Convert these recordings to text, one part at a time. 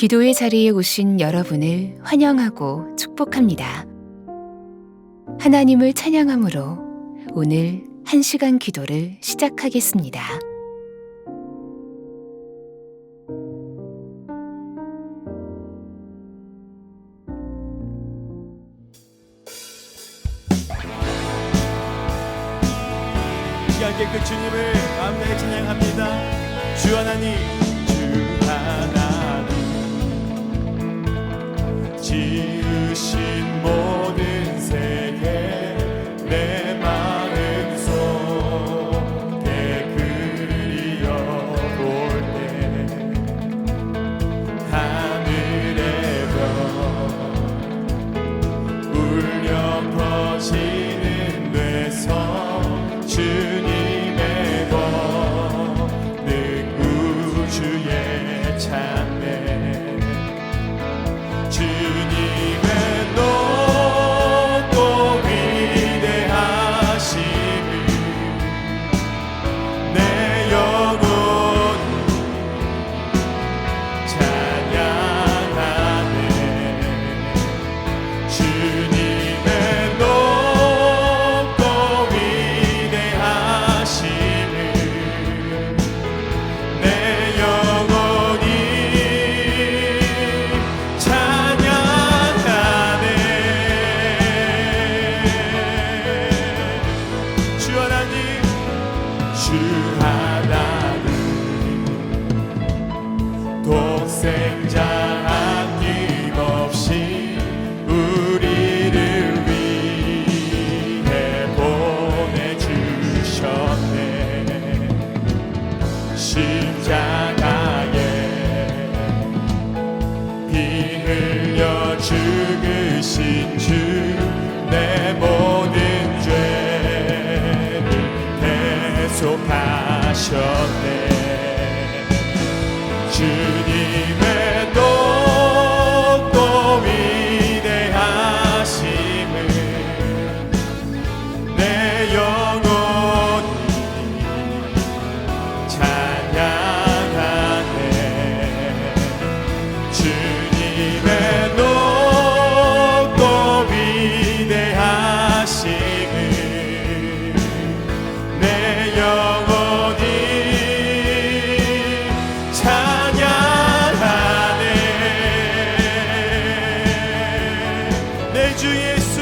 기도의 자리에 오신 여러분을 환영하고 축복합니다. 하나님을 찬양함으로 오늘 1시간 기도를 시작하겠습니다. 귀하게 그 주님을 마음에 찬양합니다. 주 하나님, 주 하나님, 지으신 모든 세계 내 마음 속에 그려볼 때 하늘의 별 울려 퍼지는 데서 주님의 권능 우주의 찬美주님의 높고 위대하심을 내 영혼이 찬양하네. 주님의 높고 위대하심을 내 영혼이 찬양하네. 주 하나님, 주 하나님, 독생자 아낌없이 우리를 위해 보내주셨네. 십자가에 피 흘려 죽으신 주 내 모든 죄를 대속하셨네. 주님의 높고 위대하심을 내 영혼이 찬양하네. 주님의 높고 위대하심을 내 영혼이 찬양하네. 내 주 예수,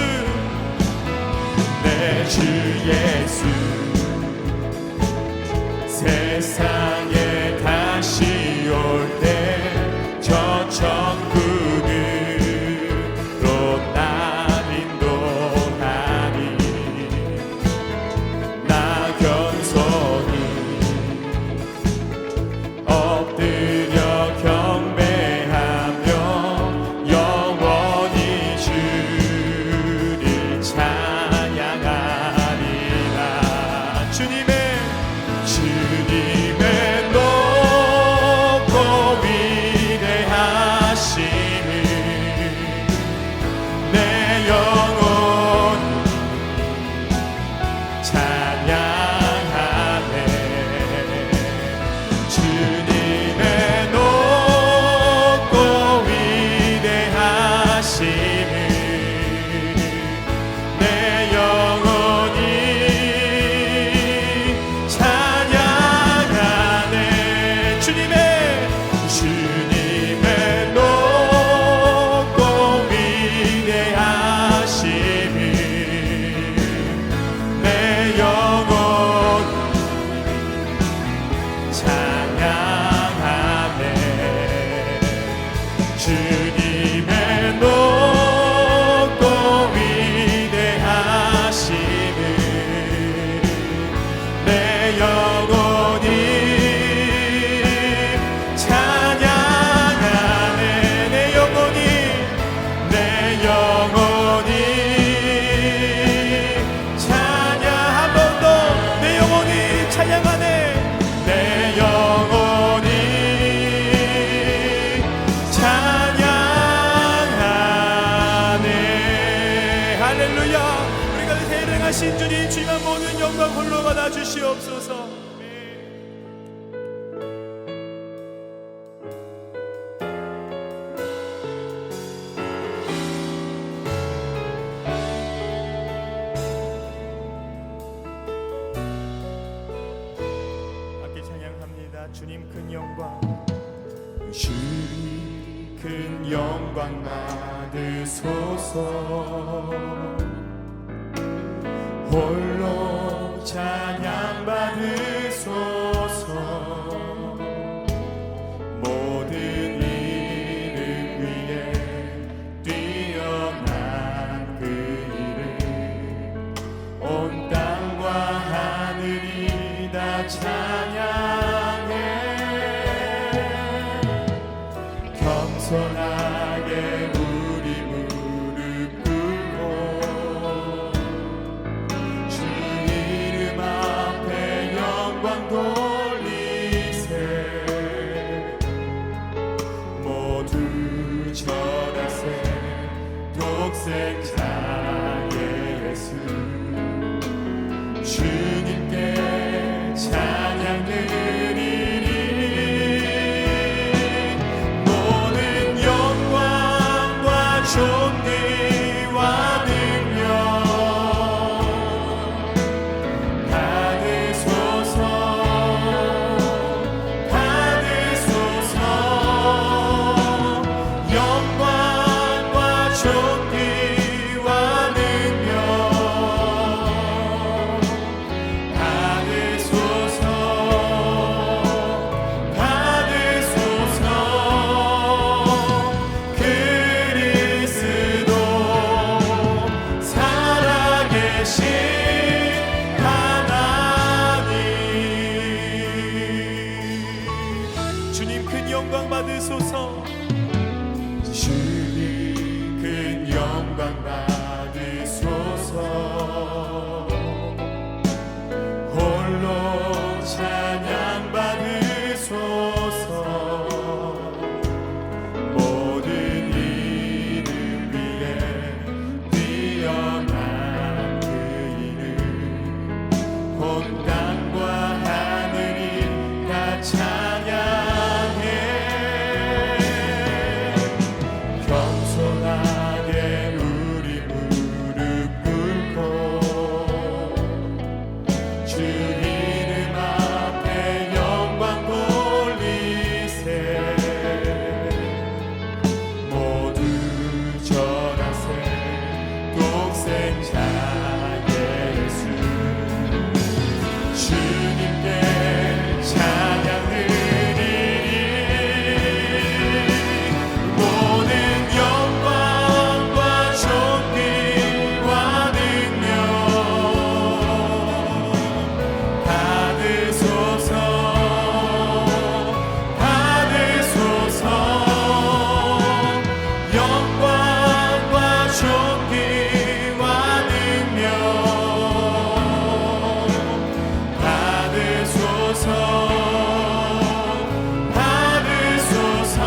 내 주 예수, 세상에 다시 올 때 저 천국으로 날 인도하니 나 겸손히 엎드려 경배하며 영원히 주를 찬양하리라. 주님의 높고 위대하심을 내 영혼이 찬양하네. 주님의 높고 위대하심을 내 영혼이 찬양하네. 주님의 높고 위대하심을 내 영혼이 찬양하네. 주님의 높고 위대하심을 내 영혼이 찬양하네. 내 영혼이 찬양. 한 번 더 내 영혼이 찬양하네. 내 영혼이 찬양하네. 할렐루야. 우리가 대행하신 주님, 주님만 모든 영광 홀로 받아 주시옵소서. 큰 영광 받으소서. 홀로 찬양 받으소서. 모든 이름 위에 뛰어난 그 이름, 온 땅과 하늘이 다 찬양해. 겸손하게 우리 무릎 꿇고 주 이름 앞에 영광 돌리세. 모두 절하세. 독생자 예수 주님께 찬양 드리리. 모든 영광과 존귀와 능력 받으소서. 받으소서. 영광과 존귀와 능력 받으소서. 받으소서. 그리스도 살아계신 하나님, 주님 큰 영광 받으소서. 주님 큰 영광 받으소서. 홀로 찬양 받으소서. 모든 이름 위에 뛰어난 그 이름, 온 땅과 하늘이 다 찬양해. 겸손하게 우리 무릎 꿇고 주 이름 앞에 영광 돌리세. 모두 절하세. 독생자 예수 주님께 찬양 드리리. 모든 영광과 존귀와 능력 받으소서. 받으소서. 영광과 존귀와 능력 받으소서. 받으소서.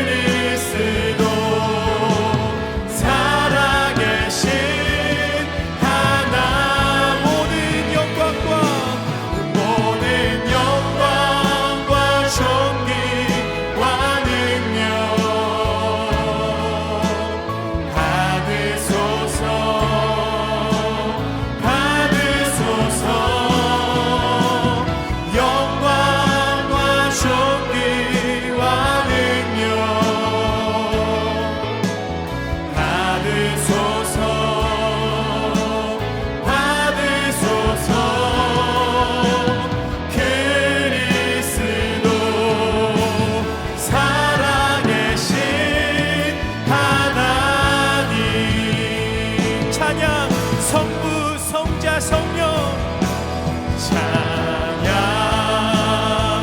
그리스도 살아계신 하나. 모든 영광과 존귀와 능력 받으소서. 받으소서. 영광과 존귀와 능력 받으소서. 받으소서. 그리스도 살아계신 하나님, 찬양. 성부 성자 성령 찬양.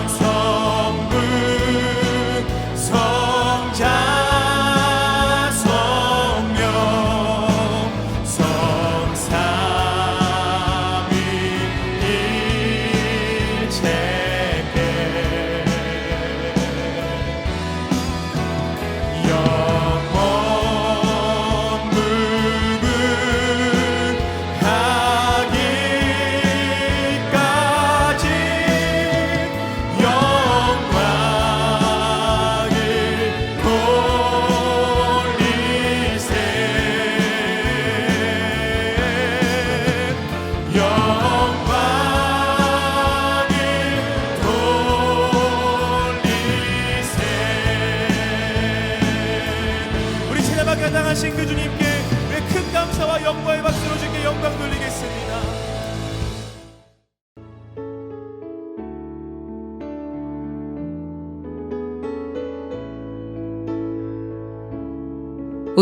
성부 성자 성령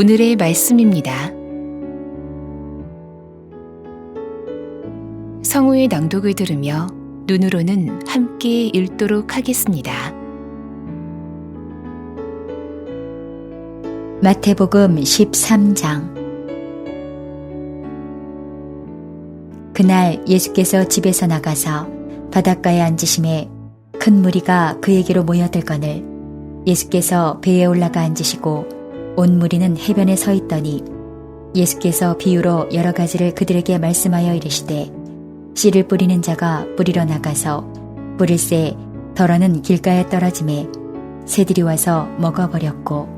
오늘의 말씀입니다. 성우의 낭독을 들으며 눈으로는 함께 읽도록 하겠습니다. 마태복음 13장. 그날 예수께서 집에서 나가서 바닷가에 앉으심에 큰 무리가 그에게로 모여들거늘 예수께서 배에 올라가 앉으시고 온 무리는 해변에 서 있더니 예수께서 비유로 여러 가지를 그들에게 말씀하여 이르시되 씨를 뿌리는 자가 뿌리러 나가서 뿌릴새 덜어는 길가에 떨어짐에 새들이 와서 먹어버렸고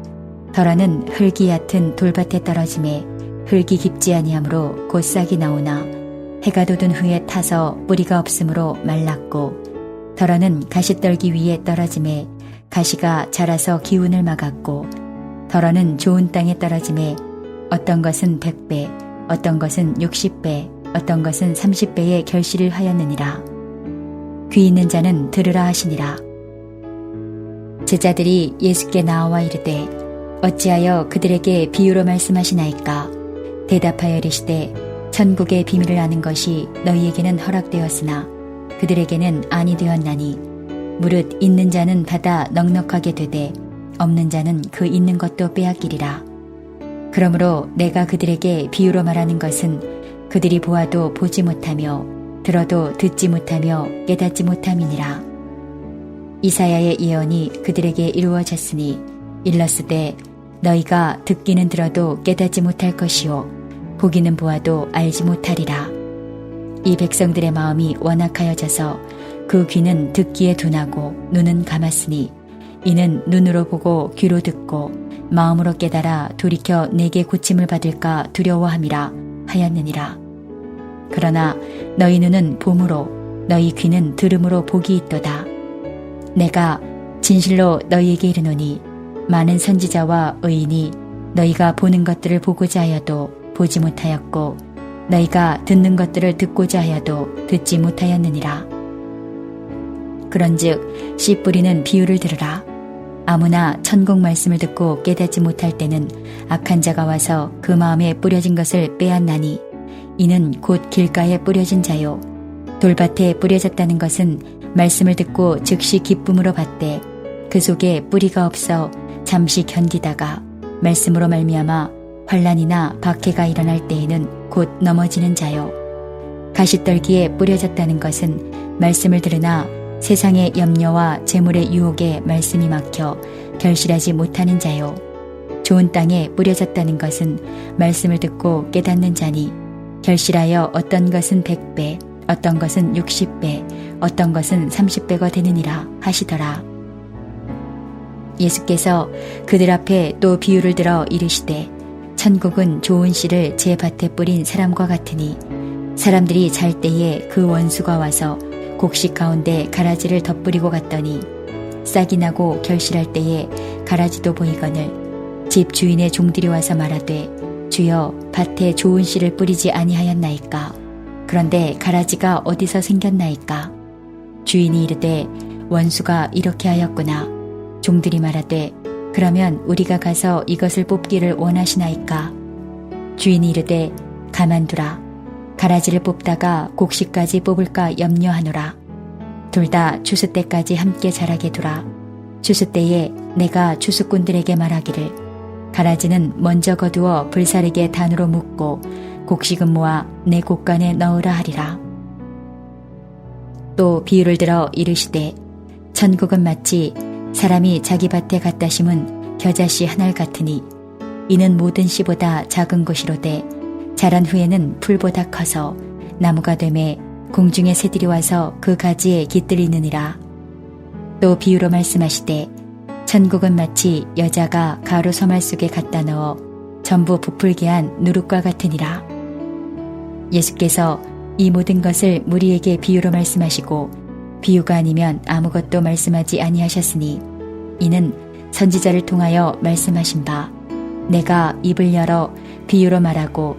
덜어는 흙이 얕은 돌밭에 떨어짐에 흙이 깊지 아니하므로 곧 싹이 나오나 해가 돋은 후에 타서 뿌리가 없으므로 말랐고 덜어는 가시떨기 위에 떨어짐에 가시가 자라서 기운을 막았고 덜어는 좋은 땅에 떨어짐에 어떤 것은 100배 어떤 것은 60배 어떤 것은 30배의 결실을 하였느니라. 귀 있는 자는 들으라 하시니라. 제자들이 예수께 나와 이르되 어찌하여 그들에게 비유로 말씀하시나이까? 대답하여 이르시되 천국의 비밀을 아는 것이 너희에게는 허락되었으나 그들에게는 아니 되었나니 무릇 있는 자는 받아 넉넉하게 되되 없는 자는 그 있는 것도 빼앗기리라. 그러므로 내가 그들에게 비유로 말하는 것은 그들이 보아도 보지 못하며 들어도 듣지 못하며 깨닫지 못함이니라. 이사야의 예언이 그들에게 이루어졌으니 일렀으되 너희가 듣기는 들어도 깨닫지 못할 것이요 보기는 보아도 알지 못하리라. 이 백성들의 마음이 완악하여져서 그 귀는 듣기에 둔하고 눈은 감았으니 이는 눈으로 보고 귀로 듣고 마음으로 깨달아 돌이켜 내게 고침을 받을까 두려워함이라 하였느니라. 그러나 너희 눈은 봄으로 너희 귀는 들음으로 복이 있도다. 내가 진실로 너희에게 이르노니 많은 선지자와 의인이 너희가 보는 것들을 보고자 하여도 보지 못하였고 너희가 듣는 것들을 듣고자 하여도 듣지 못하였느니라. 그런즉 씨 뿌리는 비유를 들으라. 아무나 천국 말씀을 듣고 깨닫지 못할 때는 악한 자가 와서 그 마음에 뿌려진 것을 빼앗나니 이는 곧 길가에 뿌려진 자요 돌밭에 뿌려졌다는 것은 말씀을 듣고 즉시 기쁨으로 받되 그 속에 뿌리가 없어 잠시 견디다가 말씀으로 말미암아 환난이나 박해가 일어날 때에는 곧 넘어지는 자요 가시떨기에 뿌려졌다는 것은 말씀을 들으나 세상의 염려와 재물의 유혹에 말씀이 막혀 결실하지 못하는 자요 좋은 땅에 뿌려졌다는 것은 말씀을 듣고 깨닫는 자니 결실하여 어떤 것은 100배 어떤 것은 60배 어떤 것은 30배가 되느니라 하시더라. 예수께서 그들 앞에 또 비유를 들어 이르시되 천국은 좋은 씨를 제 밭에 뿌린 사람과 같으니 사람들이 잘 때에 그 원수가 와서 곡식 가운데 가라지를 덧뿌리고 갔더니 싹이 나고 결실할 때에 가라지도 보이거늘 집 주인의 종들이 와서 말하되 주여 밭에 좋은 씨를 뿌리지 아니하였나이까? 그런데 가라지가 어디서 생겼나이까? 주인이 이르되 원수가 이렇게 하였구나. 종들이 말하되 그러면 우리가 가서 이것을 뽑기를 원하시나이까? 주인이 이르되 가만두라. 가라지를 뽑다가 곡식까지 뽑을까 염려하노라. 둘 다 추수 때까지 함께 자라게 두라. 추수 때에 내가 추수꾼들에게 말하기를 가라지는 먼저 거두어 불사르게 단으로 묶고 곡식은 모아 내 곡간에 넣으라 하리라. 또 비유를 들어 이르시되 천국은 마치 사람이 자기 밭에 갖다 심은 겨자씨 한 알 같으니 이는 모든 씨보다 작은 것이로되 자란 후에는 풀보다 커서 나무가 되매 공중의 새들이 와서 그 가지에 깃들이느니라. 또 비유로 말씀하시되 천국은 마치 여자가 가루 서말 속에 갖다 넣어 전부 부풀게 한 누룩과 같으니라. 예수께서 이 모든 것을 무리에게 비유로 말씀하시고 비유가 아니면 아무것도 말씀하지 아니하셨으니 이는 선지자를 통하여 말씀하신 바 내가 입을 열어 비유로 말하고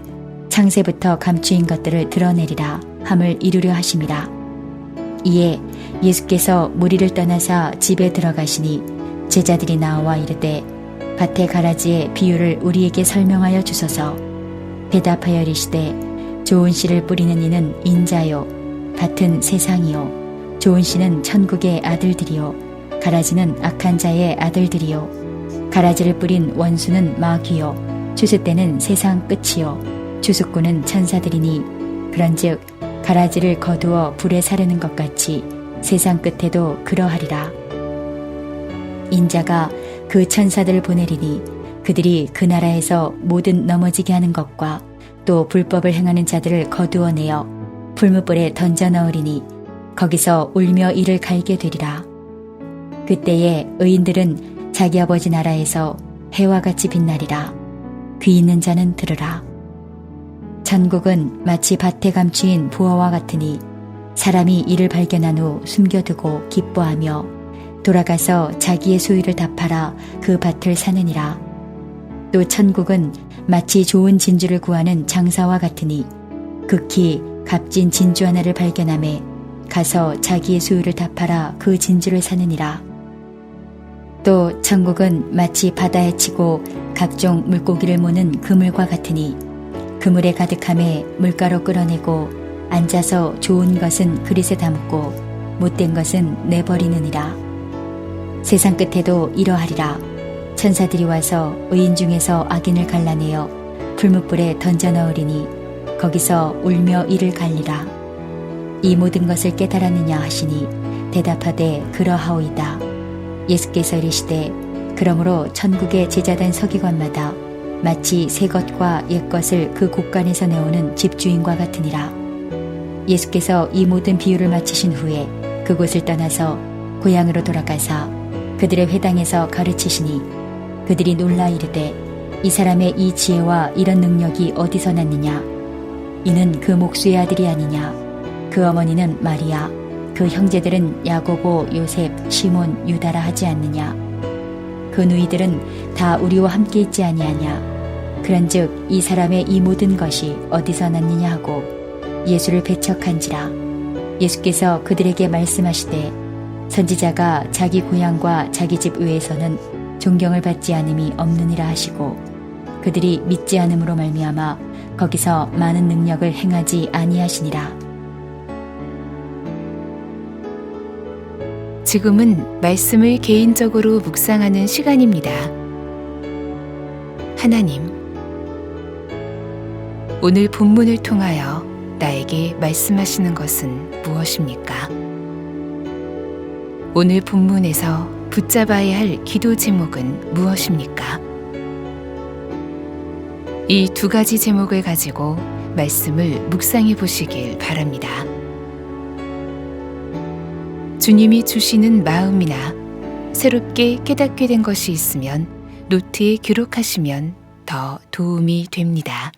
창세부터 감추인 것들을 드러내리라 함을 이루려 하심이라. 이에 예수께서 무리를 떠나사 집에 들어가시니 제자들이 나와 이르되 밭의 가라지의 비유를 우리에게 설명하여 주소서. 대답하여 이르시되 좋은 씨를 뿌리는 이는 인자요 밭은 세상이요 좋은 씨는 천국의 아들들이요 가라지는 악한 자의 아들들이요 가라지를 뿌린 원수는 마귀요 주숫대는 세상 끝이요 주숫꾼은 천사들이니 그런즉 가라지를 거두어 불에 사르는 것 같이 세상 끝에도 그러하리라. 인자가 그 천사들을 보내리니 그들이 그 나라에서 모든 넘어지게 하는 것과 또 불법을 행하는 자들을 거두어내어 불무불에 던져 넣으리니 거기서 울며 이를 갈게 되리라. 그때에 의인들은 자기 아버지 나라에서 해와 같이 빛나리라. 귀 있는 자는 들으라. 천국은 마치 밭에 감추인 부어와 같으니 사람이 이를 발견한 후 숨겨두고 기뻐하며 돌아가서 자기의 소유를 다 팔아 그 밭을 사느니라. 또 천국은 마치 좋은 진주를 구하는 장사와 같으니 극히 값진 진주 하나를 발견하매 가서 자기의 소유를 다 팔아 그 진주를 사느니라. 또 천국은 마치 바다에 치고 각종 물고기를 모는 그물과 같으니 그물에 가득함에 물가로 끌어내고 앉아서 좋은 것은 그릇에 담고 못된 것은 내버리느니라. 세상 끝에도 이러하리라. 천사들이 와서 의인 중에서 악인을 갈라내어 불뭇불에 던져 넣으리니 거기서 울며 이를 갈리라. 이 모든 것을 깨달았느냐 하시니 대답하되 그러하오이다. 예수께서 이르시되 그러므로 천국의 제자된 서기관마다 마치 새 것과 옛 것을 그 곳간에서 내오는 집주인과 같으니라. 예수께서 이 모든 비유를 마치신 후에 그곳을 떠나서 고향으로 돌아가사 그들의 회당에서 가르치시니 그들이 놀라 이르되 이 사람의 이 지혜와 이런 능력이 어디서 났느냐. 이는 그 목수의 아들이 아니냐. 그 어머니는 마리아, 그 형제들은 야고보, 요셉, 시몬, 유다라 하지 않느냐. 그 누이들은 다 우리와 함께 있지 아니하냐. 그런즉 이 사람의 이 모든 것이 어디서 났느냐 하고 예수를 배척한지라. 예수께서 그들에게 말씀하시되 선지자가 자기 고향과 자기 집 외에서는 존경을 받지 않음이 없느니라 하시고 그들이 믿지 않음으로 말미암아 거기서 많은 능력을 행하지 아니하시니라. 지금은 말씀을 개인적으로 묵상하는 시간입니다. 하나님, 오늘 본문을 통하여 나에게 말씀하시는 것은 무엇입니까? 오늘 본문에서 붙잡아야 할 기도 제목은 무엇입니까? 이 두 가지 제목을 가지고 말씀을 묵상해 보시길 바랍니다. 주님이 주시는 마음이나 새롭게 깨닫게 된 것이 있으면 노트에 기록하시면 더 도움이 됩니다.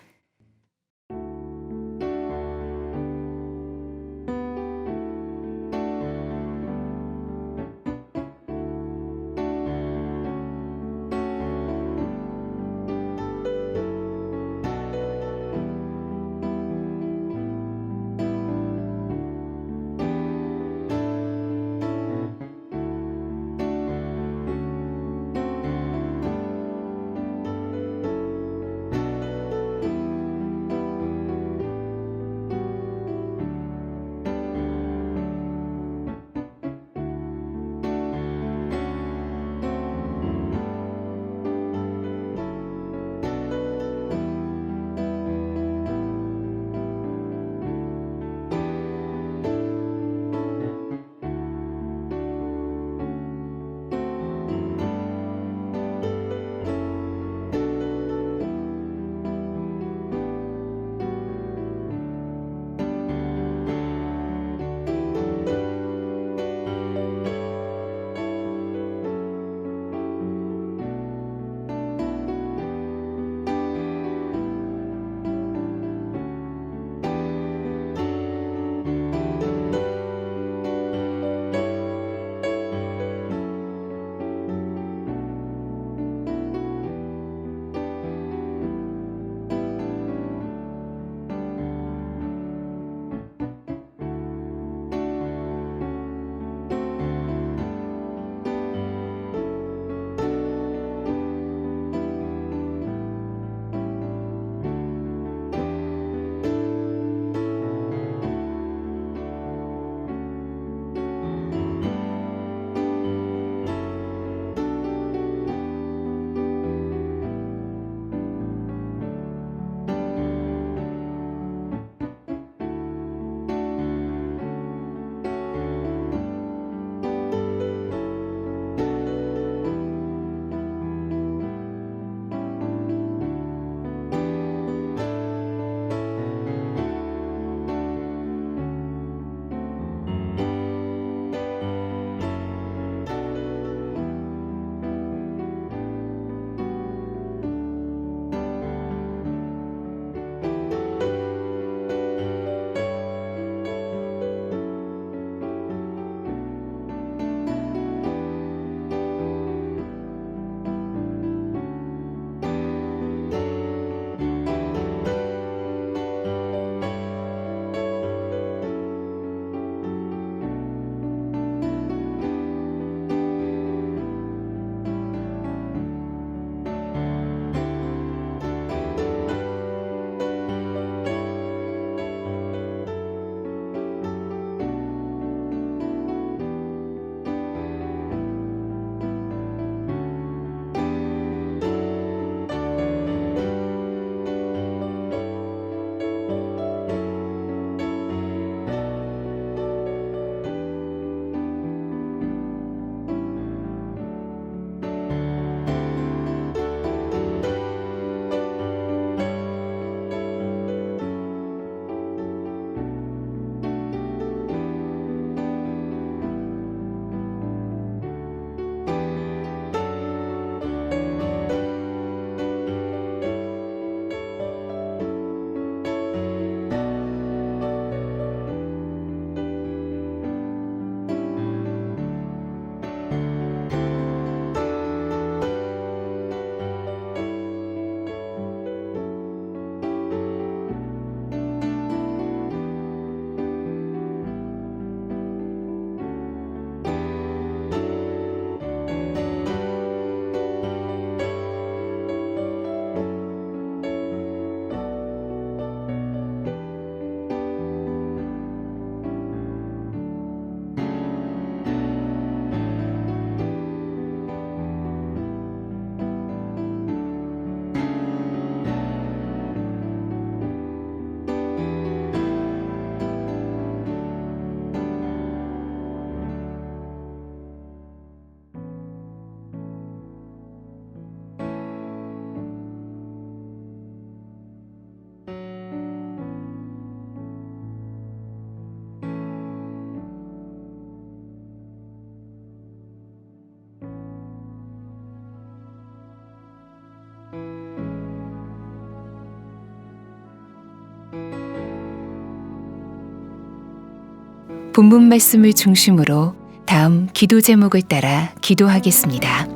본문 말씀을 중심으로 다음 기도 제목을 따라 기도하겠습니다.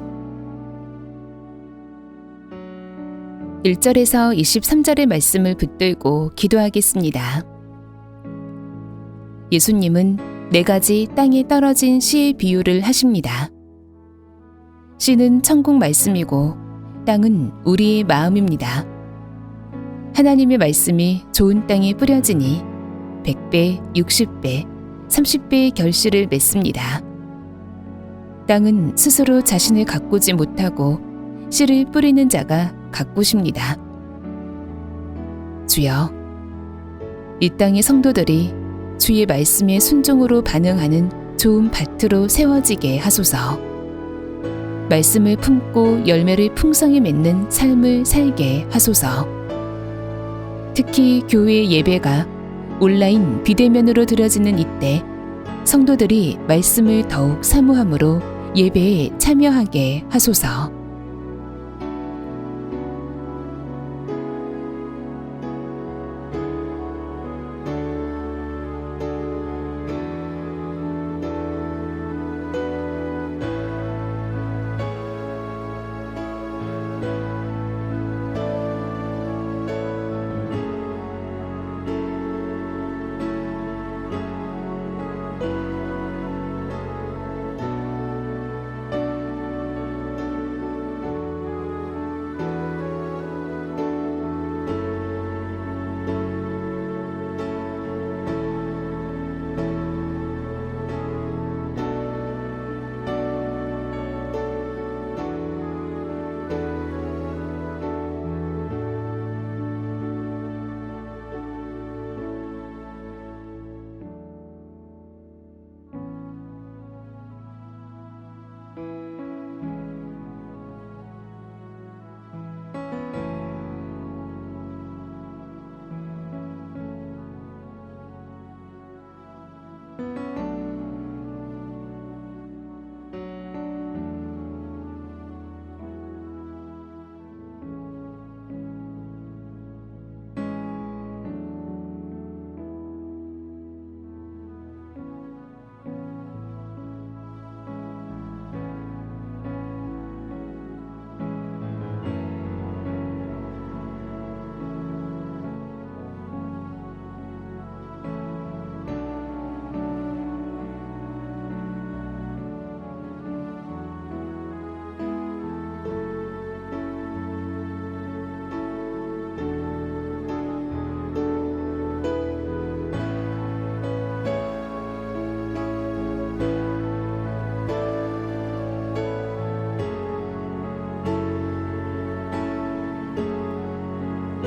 1절에서 23절의 말씀을 붙들고 기도하겠습니다. 예수님은 4가지 땅에 떨어진 씨의 비유를 하십니다. 씨는 천국 말씀이고 땅은 우리의 마음입니다. 하나님의 말씀이 좋은 땅에 뿌려지니 100배, 60배, 30배의 결실을 맺습니다. 땅은 스스로 자신을 가꾸지 못하고 씨를 뿌리는 자가 가꾸십니다. 주여, 이 땅의 성도들이 주의 말씀에 순종으로 반응하는 좋은 밭으로 세워지게 하소서. 말씀을 품고 열매를 풍성히 맺는 삶을 살게 하소서. 특히 교회 예배가 온라인 비대면으로 드려지는 이때 성도들이 말씀을 더욱 사모함으로 예배에 참여하게 하소서.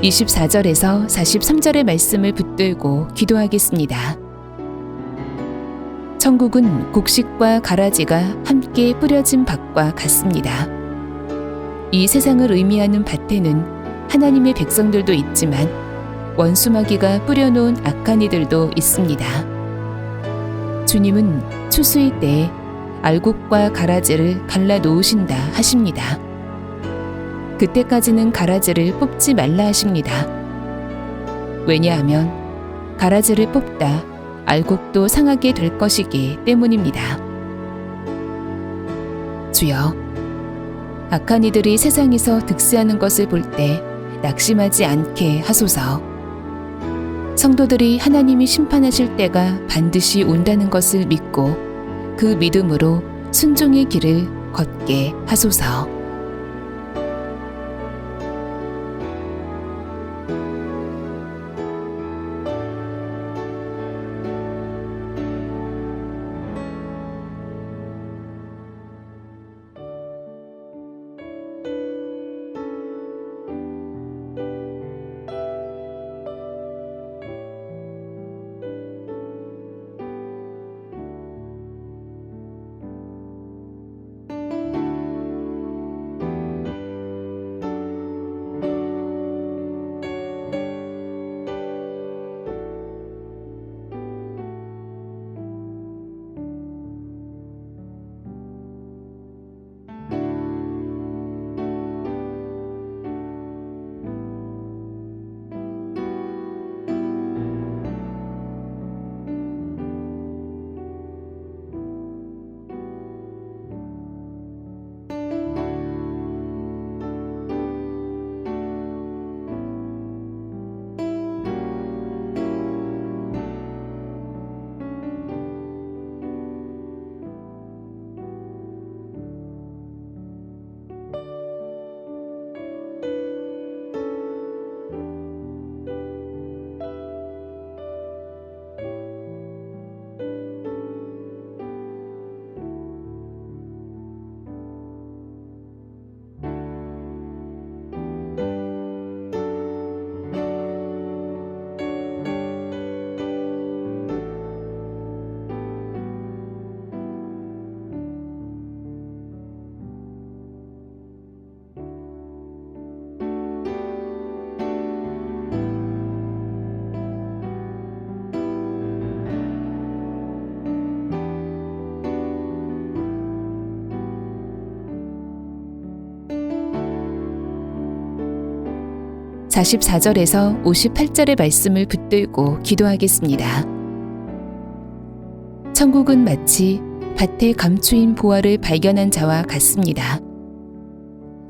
(24절에서 43절의) 말씀을 붙들고 기도하겠습니다. 천국은 곡식과 가라지가 함께 뿌려진 밭과 같습니다. 이 세상을 의미하는 밭에는 하나님의 백성들도 있지만 원수마귀가 뿌려놓은 악한 이들도 있습니다. 주님은 추수일 때에 알곡과 가라지를 갈라 놓으신다 하십니다. 그때까지는 가라지를 뽑지 말라 하십니다. 왜냐하면 가라지를 뽑다 알곡도 상하게 될 것이기 때문입니다. 주여, 악한 이들이 세상에서 득세하는 것을 볼 때 낙심하지 않게 하소서. 성도들이 하나님이 심판하실 때가 반드시 온다는 것을 믿고 그 믿음으로 순종의 길을 걷게 하소서. 44절에서 58절의 말씀을 붙들고 기도하겠습니다. 천국은 마치 밭에 감추인 보화를 발견한 자와 같습니다.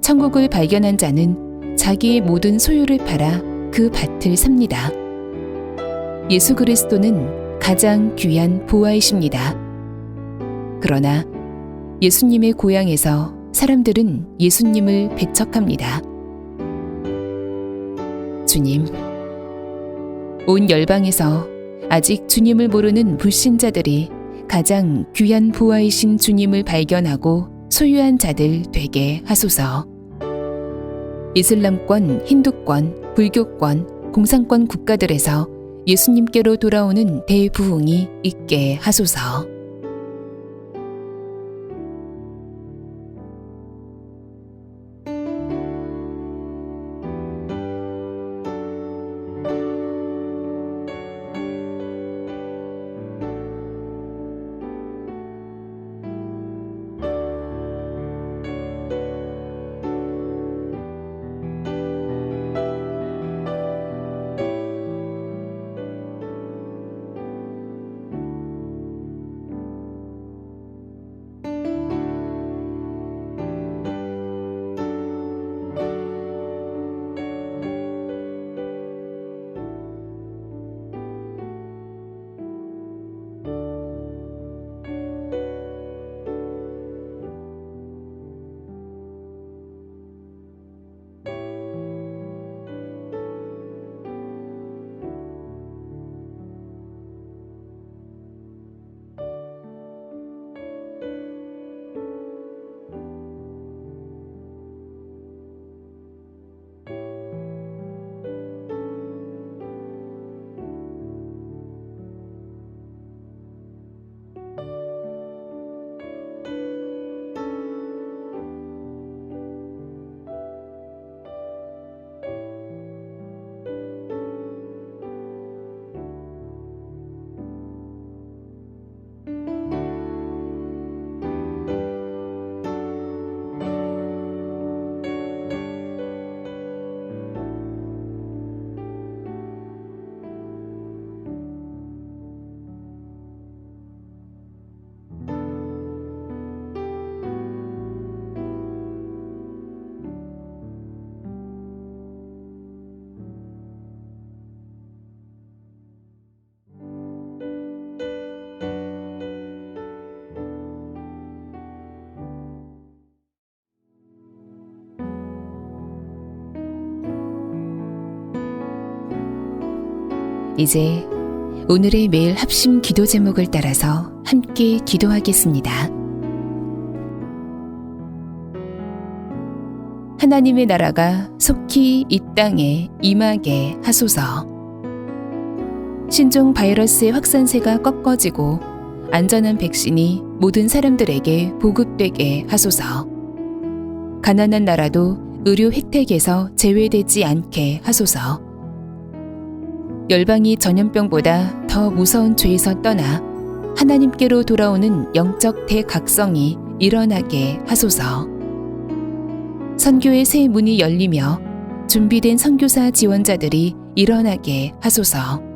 천국을 발견한 자는 자기의 모든 소유를 팔아 그 밭을 삽니다. 예수 그리스도는 가장 귀한 보화이십니다. 그러나 예수님의 고향에서 사람들은 예수님을 배척합니다. 주님, 온 열방에서 아직 주님을 모르는 불신자들이 가장 귀한 보화이신 주님을 발견하고 소유한 자들 되게 하소서. 이슬람권, 힌두권, 불교권, 공산권 국가들에서 예수님께로 돌아오는 대부흥이 있게 하소서. 이제 오늘의 매일 합심 기도 제목을 따라서 함께 기도하겠습니다. 하나님의 나라가 속히 이 땅에 임하게 하소서. 신종 바이러스의 확산세가 꺾어지고 안전한 백신이 모든 사람들에게 보급되게 하소서. 가난한 나라도 의료 혜택에서 제외되지 않게 하소서. 열방이 전염병보다 더 무서운 죄에서 떠나 하나님께로 돌아오는 영적 대각성이 일어나게 하소서. 선교의 새 문이 열리며 준비된 선교사 지원자들이 일어나게 하소서.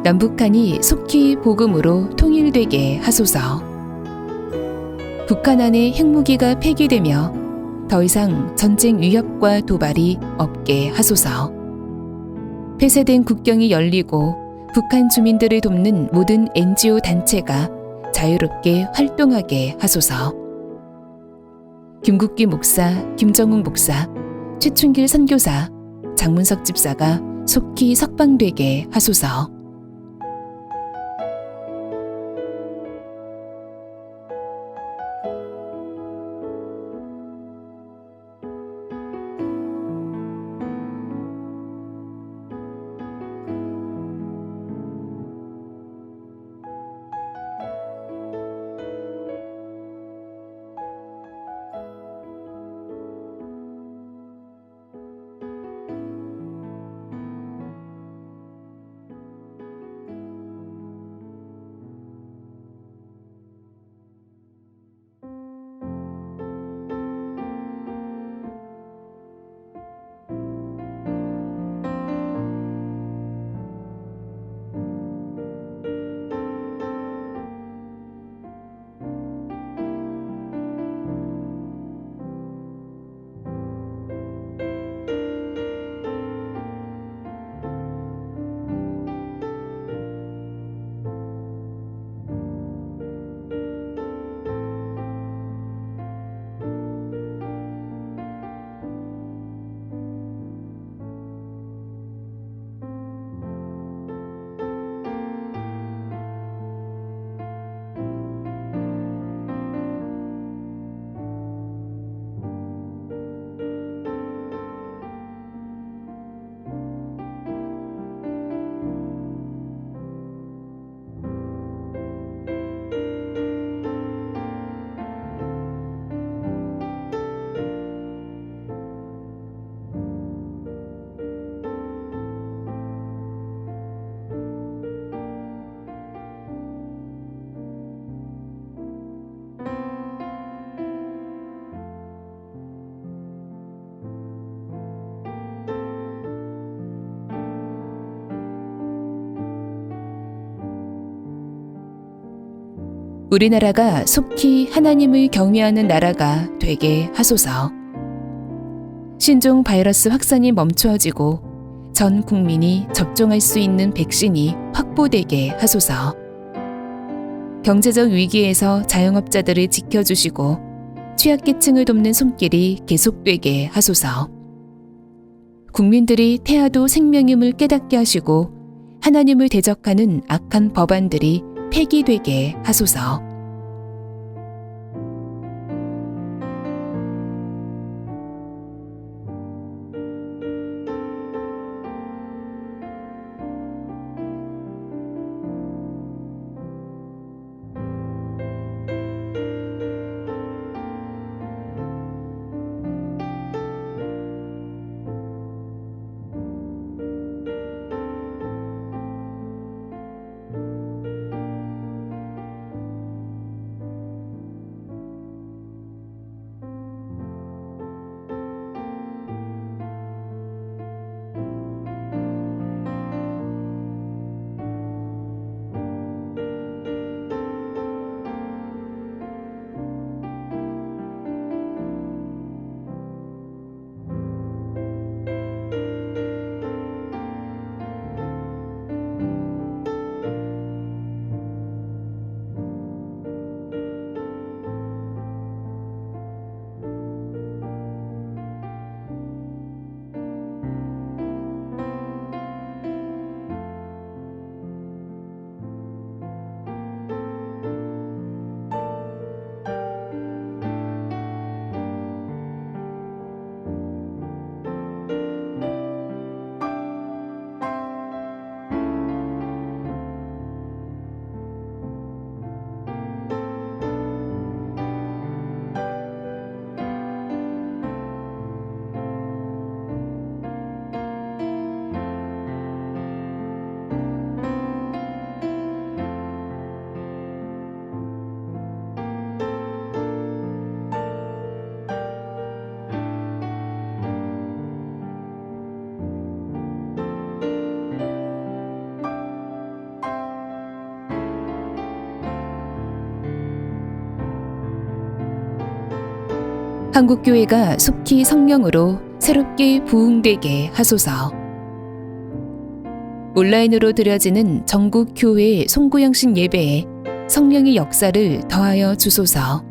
남북한이 속히 복음으로 통일되게 하소서. 북한 안에 핵무기가 폐기되며 더 이상 전쟁 위협과 도발이 없게 하소서. 폐쇄된 국경이 열리고 북한 주민들을 돕는 모든 NGO 단체가 자유롭게 활동하게 하소서. 김국기 목사, 김정욱 목사, 최춘길 선교사, 장문석 집사가 속히 석방되게 하소서. 우리나라가 속히 하나님을 경외하는 나라가 되게 하소서. 신종 바이러스 확산이 멈추어지고 전 국민이 접종할 수 있는 백신이 확보되게 하소서. 경제적 위기에서 자영업자들을 지켜주시고 취약계층을 돕는 손길이 계속되게 하소서. 국민들이 태아도 생명임을 깨닫게 하시고 하나님을 대적하는 악한 법안들이 폐기되게 하소서. 한국교회가 속히 성령으로 새롭게 부흥되게 하소서. 온라인으로 드려지는 전국 교회 송구영신 예배에 성령의 역사를 더하여 주소서.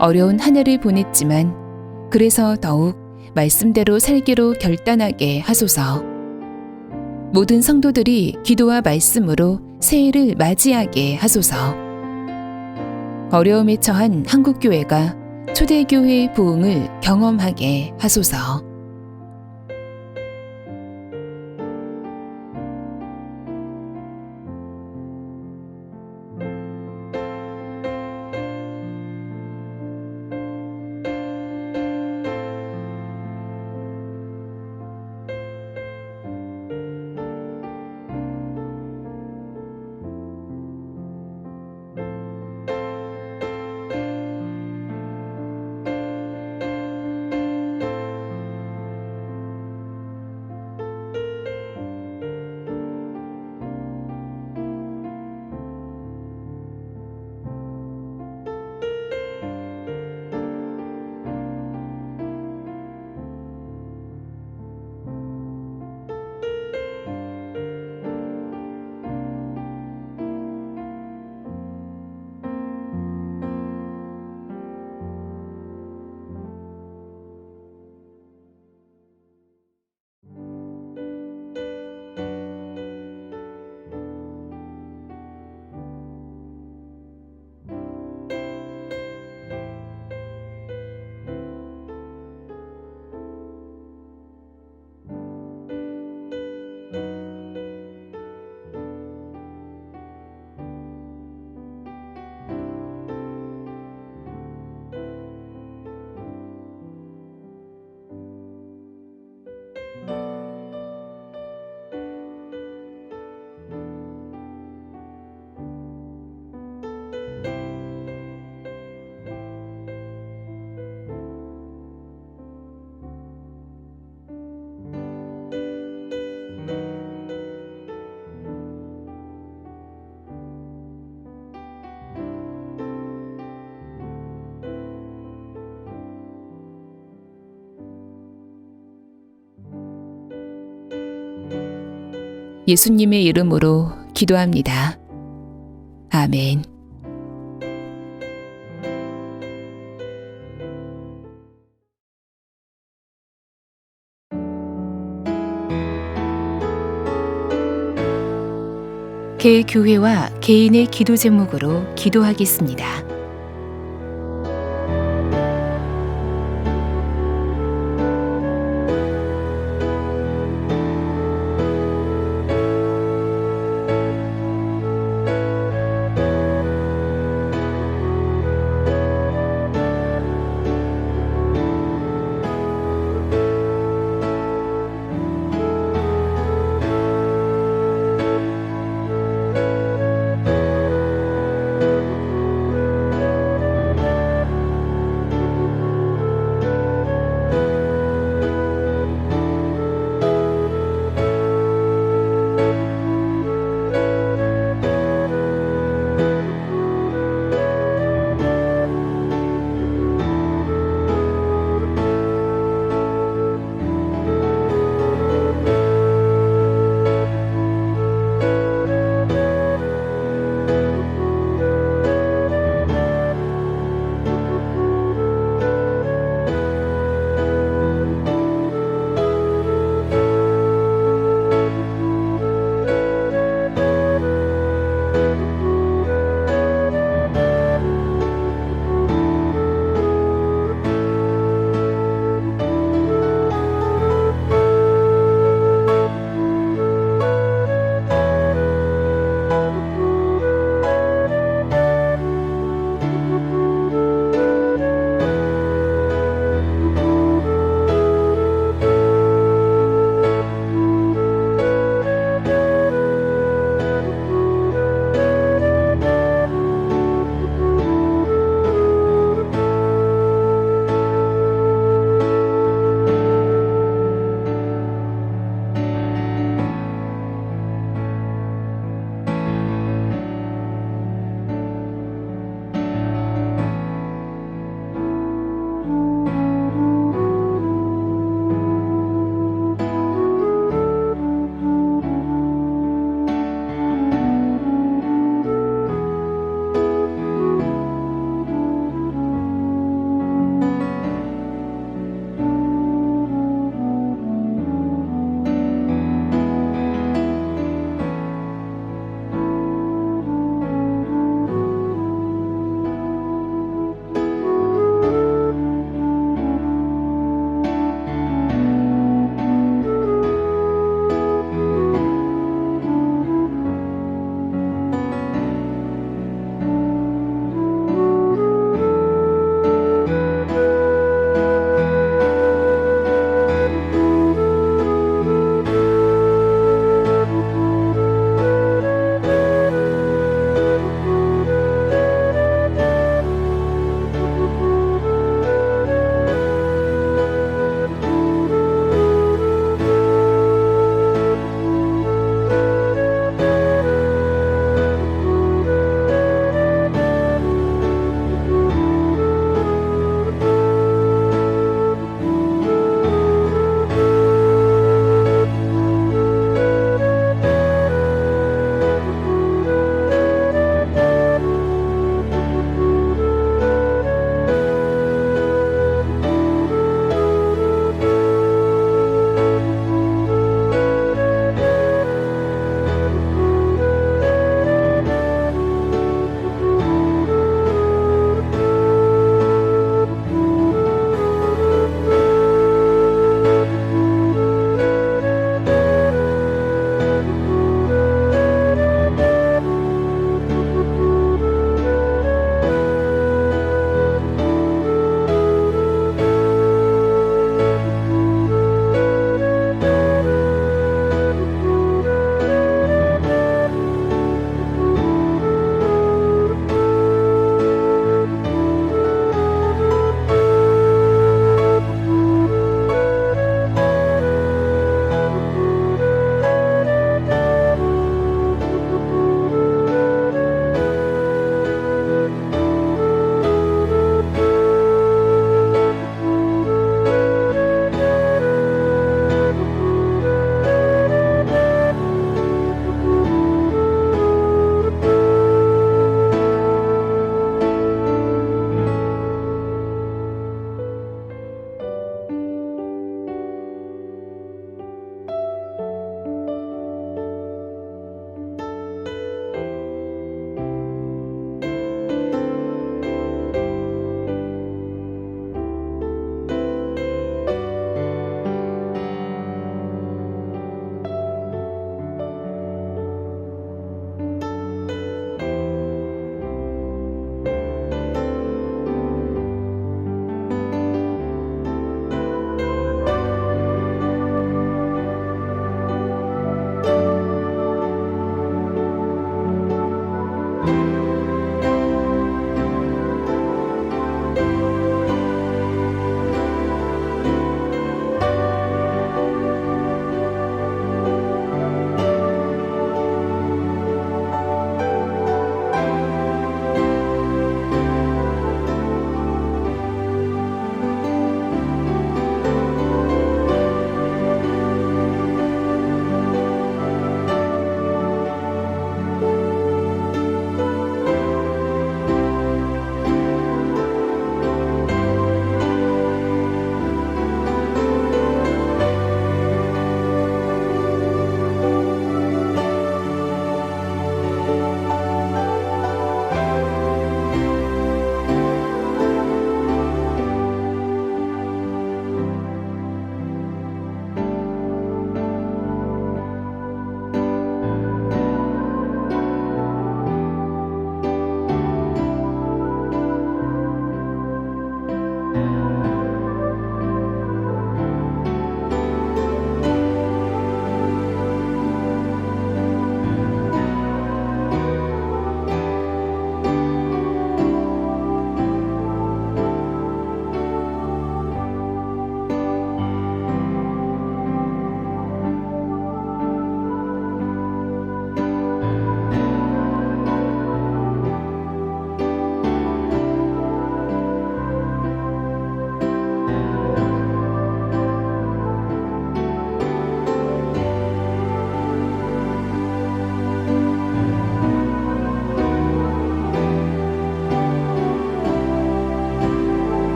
어려운 한 해를 보냈지만 그래서 더욱 말씀대로 살기로 결단하게 하소서. 모든 성도들이 기도와 말씀으로 새해를 맞이하게 하소서. 어려움에 처한 한국교회가 초대교회의 부흥을 경험하게 하소서. 예수님의 이름으로 기도합니다. 아멘. 개교회와 개인의 기도 제목으로 기도하겠습니다.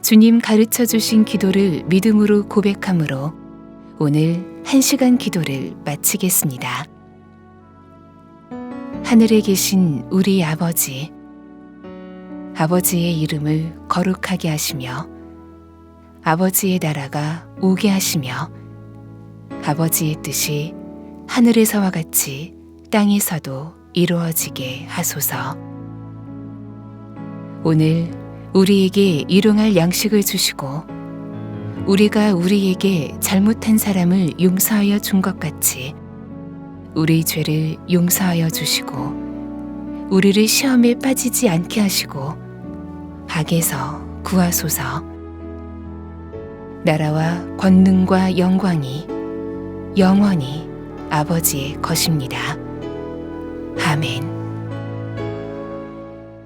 주님 가르쳐 주신 기도를 믿음으로 고백함으로 오늘 1시간 기도를 마치겠습니다. 하늘에 계신 우리 아버지, 아버지의 이름을 거룩하게 하시며 아버지의 나라가 오게 하시며 아버지의 뜻이 하늘에서와 같이 땅에서도 이루어지게 하소서. 오늘 우리에게 일용할 양식을 주시고 우리가 우리에게 잘못한 사람을 용서하여 준 것 같이 우리 죄를 용서하여 주시고 우리를 시험에 빠지지 않게 하시고 악에서 구하소서. 나라와 권능과 영광이 영원히 아버지의 것입니다. 아멘.